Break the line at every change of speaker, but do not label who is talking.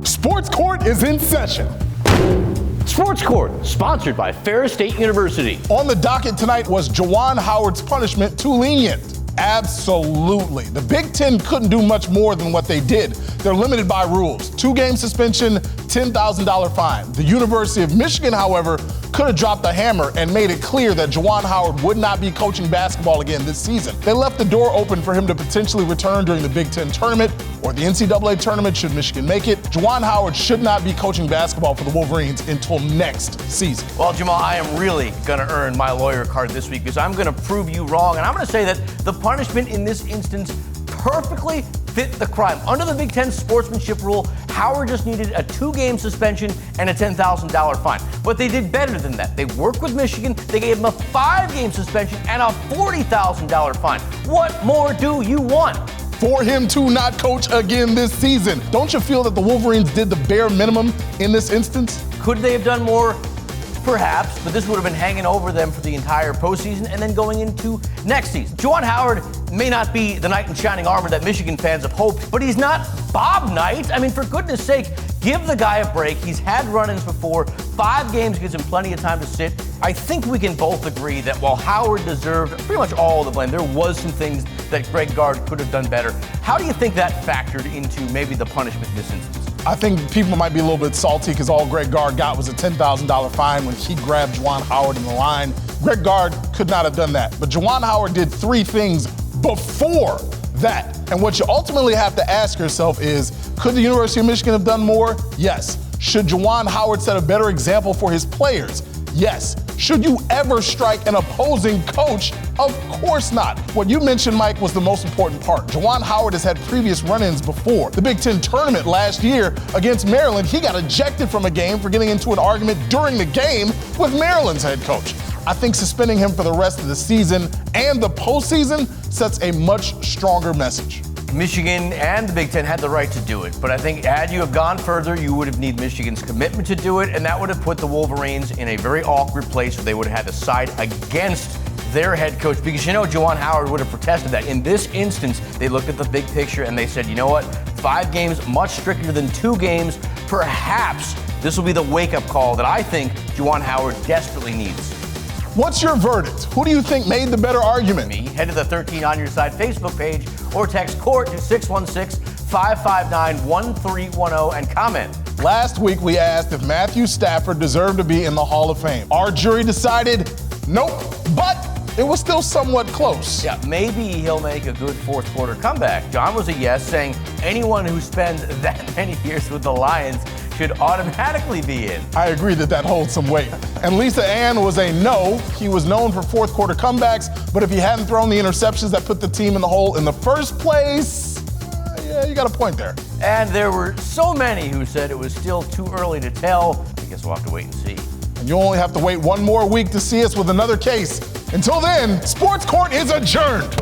Sports Court is in session.
Sports Court, sponsored by Ferris State University.
On the docket tonight was Juwan Howard's punishment too lenient? Absolutely. The Big Ten couldn't do much more than what they did. They're limited by rules. 2-game suspension, $10,000 fine. The University of Michigan, however, could have dropped the hammer and made it clear that Juwan Howard would not be coaching basketball again this season. They left the door open for him to potentially return during the Big Ten tournament or the NCAA tournament should Michigan make it. Juwan Howard should not be coaching basketball for the Wolverines until next season.
Well, Jamal, I am really going to earn my lawyer card this week because I'm going to prove you wrong, and I'm going to say that the punishment in this instance perfectly fit the crime. Under the Big Ten sportsmanship rule, Howard just needed a 2-game suspension and a $10,000 fine. But they did better than that. They worked with Michigan. They gave him a 5-game suspension and a $40,000 fine. What more do you want?
For him to not coach again this season. Don't you feel that the Wolverines did the bare minimum in this instance?
Could they have done more? Perhaps, but this would have been hanging over them for the entire postseason and then going into next season. Juwan Howard may not be the knight in shining armor that Michigan fans have hoped, but he's not Bob Knight. I mean, for goodness sake, give the guy a break. He's had run-ins before. 5 games gives him plenty of time to sit. I think we can both agree that while Howard deserved pretty much all the blame, there was some things that Greg Gard could have done better. How do you think that factored into maybe the punishment in this instance?
I think people might be a little bit salty because all Greg Gard got was a $10,000 fine when he grabbed Juwan Howard in the line. Greg Gard could not have done that. But Juwan Howard did 3 things before that. And what you ultimately have to ask yourself is, could the University of Michigan have done more? Yes. Should Juwan Howard set a better example for his players? Yes. Should you ever strike an opposing coach? Of course not. What you mentioned, Mike, was the most important part. Juwan Howard has had previous run-ins before. The Big Ten tournament last year against Maryland, he got ejected from a game for getting into an argument during the game with Maryland's head coach. I think suspending him for the rest of the season and the postseason sets a much stronger message.
Michigan and the Big Ten had the right to do it, but I think had you have gone further, you would have needed Michigan's commitment to do it, and that would have put the Wolverines in a very awkward place where they would have had to side against their head coach, because Juwan Howard would have protested that. In this instance, they looked at the big picture and they said, you know what, 5 games, much stricter than 2 games. Perhaps this will be the wake-up call that I think Juwan Howard desperately needs.
What's your verdict? Who do you think made the better argument?
Me. Head to the 13 on Your Side Facebook page or text COURT to 616-559-1310 and comment.
Last week we asked if Matthew Stafford deserved to be in the Hall of Fame. Our jury decided nope, but it was still somewhat close.
Yeah, maybe he'll make a good fourth quarter comeback. John was a yes, saying anyone who spends that many years with the Lions should automatically be in.
I agree that holds some weight. And Lisa Ann was a no. He was known for fourth quarter comebacks, but if he hadn't thrown the interceptions that put the team in the hole in the first place, yeah, you got a point there.
And there were so many who said it was still too early to tell. I guess we'll have to wait and see.
And you only have to wait one more week to see us with another case. Until then, Sports Court is adjourned.